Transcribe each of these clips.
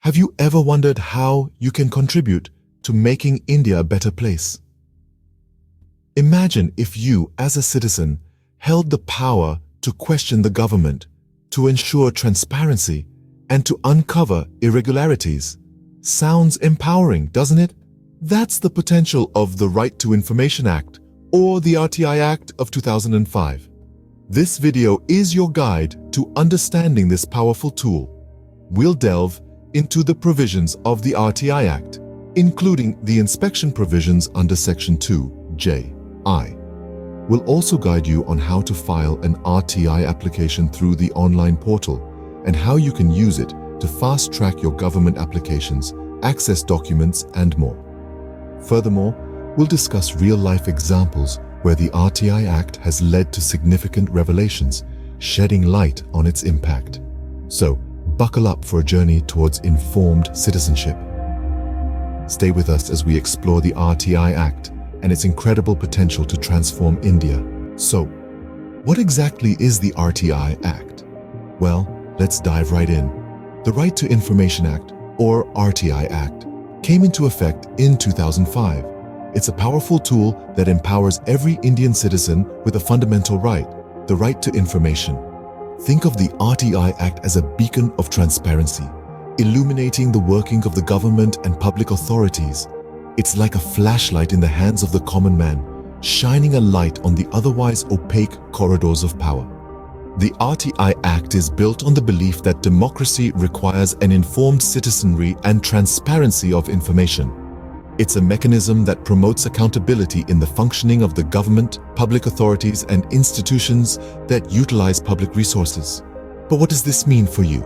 Have you ever wondered how you can contribute to making India a better place? Imagine if you, as a citizen, held the power to question the government, to ensure transparency, and to uncover irregularities. Sounds empowering, doesn't it? That's the potential of the Right to Information Act, or the RTI Act of 2005. This video is your guide to understanding this powerful tool. We'll delve into the provisions of the RTI Act, including the inspection provisions under Section 2(j)(i). We'll also guide you on how to file an RTI application through the online portal and how you can use it to fast-track your government applications, access documents, and more. Furthermore, we'll discuss real-life examples where the RTI Act has led to significant revelations, shedding light on its impact. So, buckle up for a journey towards informed citizenship. Stay with us as we explore the RTI Act and its incredible potential to transform India. So, what exactly is the RTI Act? Well, let's dive right in. The Right to Information Act, or RTI Act, came into effect in 2005. It's a powerful tool that empowers every Indian citizen with a fundamental right, the right to information. Think of the RTI Act as a beacon of transparency, illuminating the working of the government and public authorities. It's like a flashlight in the hands of the common man, shining a light on the otherwise opaque corridors of power. The RTI Act is built on the belief that democracy requires an informed citizenry and transparency of information. It's a mechanism that promotes accountability in the functioning of the government, public authorities, and institutions that utilize public resources. But what does this mean for you?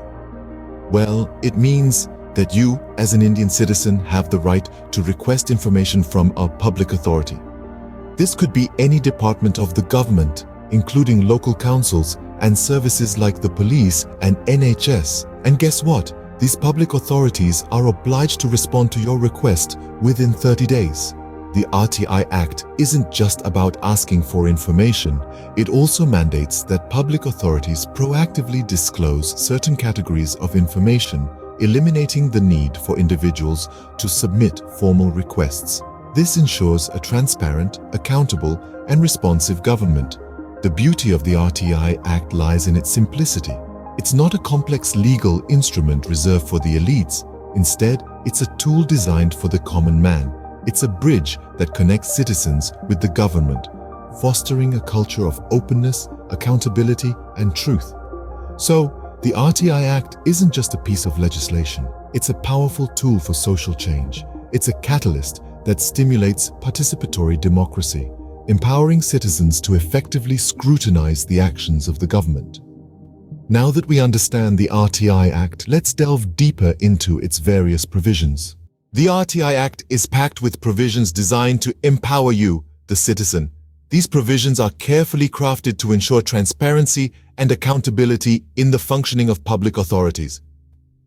Well, it means that you, as an Indian citizen, have the right to request information from a public authority. This could be any department of the government, including local councils and services like the police and NHS. And guess what? These public authorities are obliged to respond to your request within 30 days. The RTI Act isn't just about asking for information. It also mandates that public authorities proactively disclose certain categories of information, eliminating the need for individuals to submit formal requests. This ensures a transparent, accountable, and responsive government. The beauty of the RTI Act lies in its simplicity. It's not a complex legal instrument reserved for the elites. Instead, it's a tool designed for the common man. It's a bridge that connects citizens with the government, fostering a culture of openness, accountability, and truth. So, the RTI Act isn't just a piece of legislation. It's a powerful tool for social change. It's a catalyst that stimulates participatory democracy, empowering citizens to effectively scrutinize the actions of the government. Now that we understand the RTI Act, let's delve deeper into its various provisions. The RTI Act is packed with provisions designed to empower you, the citizen. These provisions are carefully crafted to ensure transparency and accountability in the functioning of public authorities.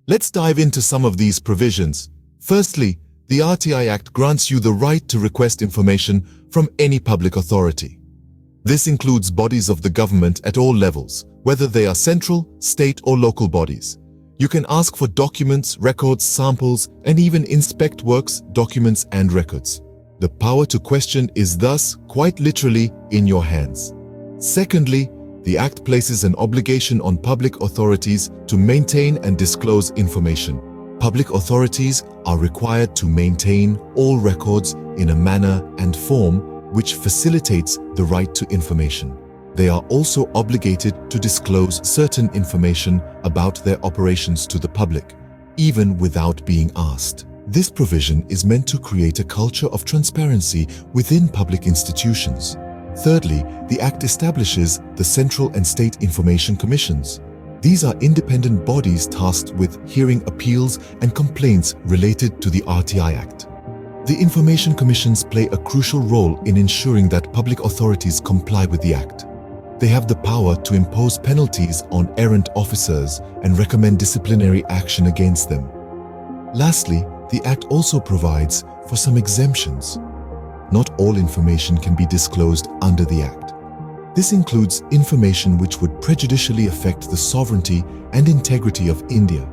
Let's dive into some of these provisions. Firstly, the RTI Act grants you the right to request information from any public authority. This includes bodies of the government at all levels, whether they are central, state, or local bodies. You can ask for documents, records, samples, and even inspect works, documents, and records. The power to question is thus, quite literally, in your hands. Secondly, the Act places an obligation on public authorities to maintain and disclose information. Public authorities are required to maintain all records in a manner and form which facilitates the right to information. They are also obligated to disclose certain information about their operations to the public, even without being asked. This provision is meant to create a culture of transparency within public institutions. Thirdly, the Act establishes the Central and State Information Commissions. These are independent bodies tasked with hearing appeals and complaints related to the RTI Act. The Information Commissions play a crucial role in ensuring that public authorities comply with the Act. They have the power to impose penalties on errant officers and recommend disciplinary action against them. Lastly, the Act also provides for some exemptions. Not all information can be disclosed under the Act. This includes information which would prejudicially affect the sovereignty and integrity of India.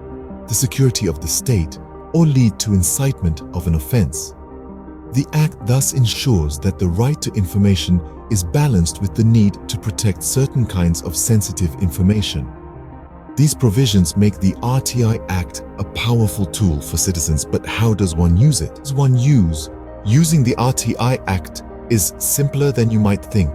the security of the state, or lead to incitement of an offense. The Act thus ensures that the right to information is balanced with the need to protect certain kinds of sensitive information. These provisions make the RTI Act a powerful tool for citizens, but how does one use it? Using the RTI Act is simpler than you might think.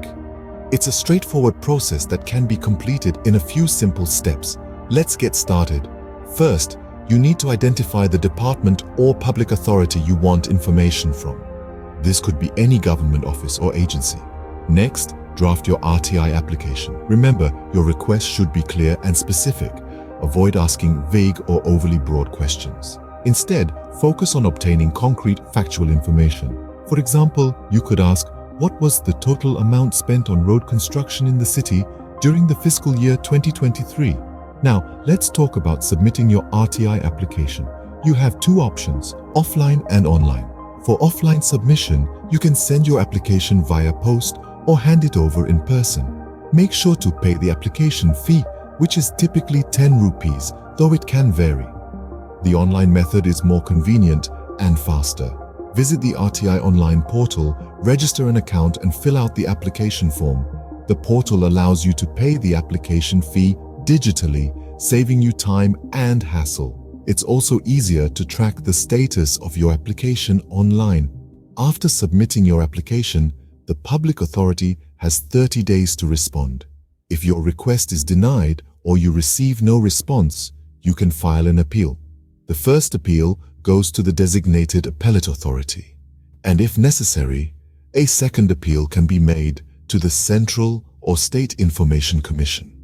It's a straightforward process that can be completed in a few simple steps. Let's get started. First, you need to identify the department or public authority you want information from. This could be any government office or agency. Next, draft your RTI application. Remember, your request should be clear and specific. Avoid asking vague or overly broad questions. Instead, focus on obtaining concrete, factual information. For example, you could ask, what was the total amount spent on road construction in the city during the fiscal year 2023? Now, let's talk about submitting your RTI application. You have two options, offline and online. For offline submission, you can send your application via post or hand it over in person. Make sure to pay the application fee, which is typically 10 rupees, though it can vary. The online method is more convenient and faster. Visit the RTI online portal, register an account and fill out the application form. The portal allows you to pay the application fee digitally, saving you time and hassle. It's also easier to track the status of your application online. After submitting your application, the public authority has 30 days to respond. If your request is denied or you receive no response, you can file an appeal. The first appeal goes to the designated appellate authority, and if necessary, a second appeal can be made to the Central or State Information Commission.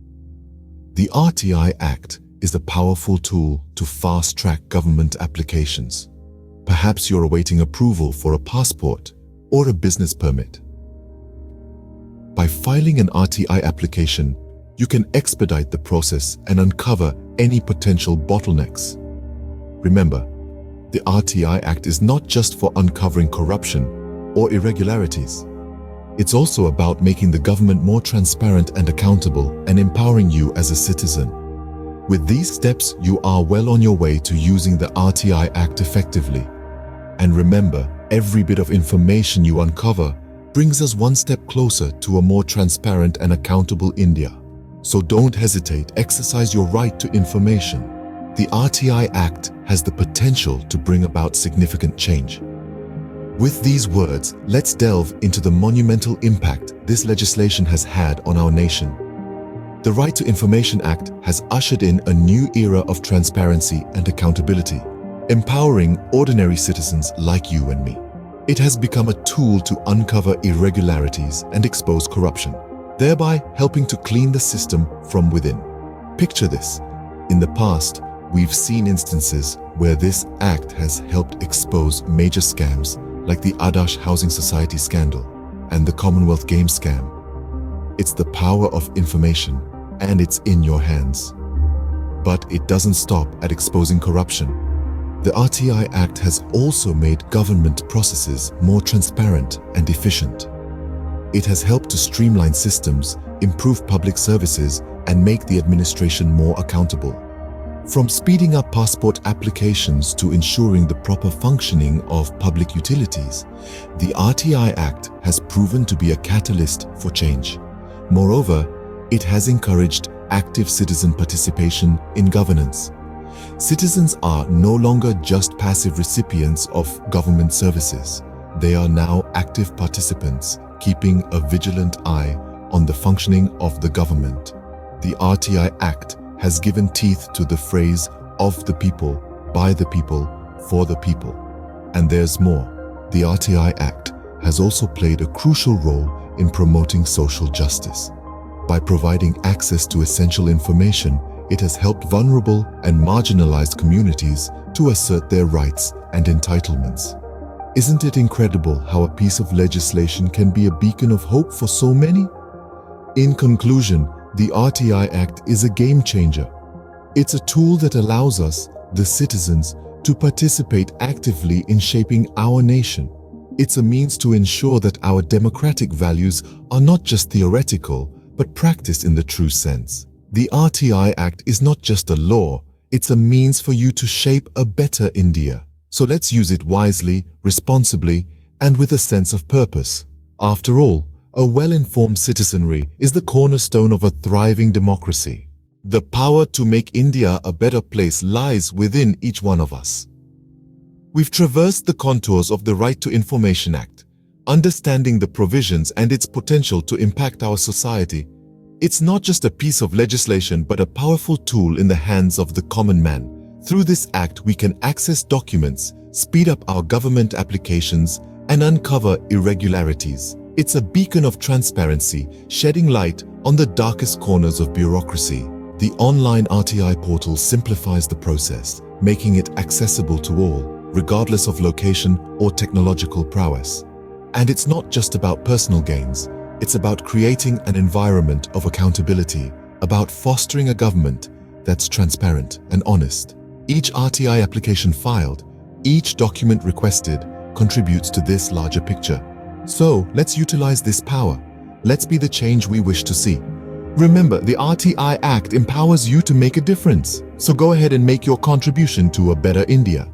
The RTI Act is a powerful tool to fast-track government applications. Perhaps you're awaiting approval for a passport or a business permit. By filing an RTI application, you can expedite the process and uncover any potential bottlenecks. Remember, the RTI Act is not just for uncovering corruption or irregularities. It's also about making the government more transparent and accountable and empowering you as a citizen. With these steps, you are well on your way to using the RTI Act effectively. And remember, every bit of information you uncover brings us one step closer to a more transparent and accountable India. So don't hesitate, exercise your right to information. The RTI Act has the potential to bring about significant change. With these words, let's delve into the monumental impact this legislation has had on our nation. The Right to Information Act has ushered in a new era of transparency and accountability, empowering ordinary citizens like you and me. It has become a tool to uncover irregularities and expose corruption, thereby helping to clean the system from within. Picture this. In the past, we've seen instances where this act has helped expose major scams like the Adarsh Housing Society scandal and the Commonwealth Games scam. It's the power of information, and it's in your hands. But it doesn't stop at exposing corruption. The RTI Act has also made government processes more transparent and efficient. It has helped to streamline systems, improve public services, and make the administration more accountable. From speeding up passport applications to ensuring the proper functioning of public utilities, the RTI Act has proven to be a catalyst for change. Moreover, it has encouraged active citizen participation in governance. Citizens are no longer just passive recipients of government services. They are now active participants, keeping a vigilant eye on the functioning of the government. The RTI Act has given teeth to the phrase "of the people, by the people, for the people." And there's more. The RTI Act has also played a crucial role in promoting social justice. By providing access to essential information, it has helped vulnerable and marginalized communities to assert their rights and entitlements. Isn't it incredible how a piece of legislation can be a beacon of hope for so many? In conclusion, the RTI Act is a game changer. It's a tool that allows us, the citizens, to participate actively in shaping our nation. It's a means to ensure that our democratic values are not just theoretical, but practiced in the true sense. The RTI Act is not just a law, It's a means for you to shape a better India. So let's use it wisely, responsibly, and with a sense of purpose. After all, a well-informed citizenry is the cornerstone of a thriving democracy. The power to make India a better place lies within each one of us. We've traversed the contours of the Right to Information Act, understanding the provisions and its potential to impact our society. It's not just a piece of legislation but a powerful tool in the hands of the common man. Through this act, we can access documents, speed up our government applications, and uncover irregularities. It's a beacon of transparency, shedding light on the darkest corners of bureaucracy. The online RTI portal simplifies the process, making it accessible to all, regardless of location or technological prowess. And it's not just about personal gains. It's about creating an environment of accountability, about fostering a government that's transparent and honest. Each RTI application filed, each document requested, contributes to this larger picture. So, let's utilize this power. Let's be the change we wish to see. Remember, the RTI Act empowers you to make a difference. So go ahead and make your contribution to a better India.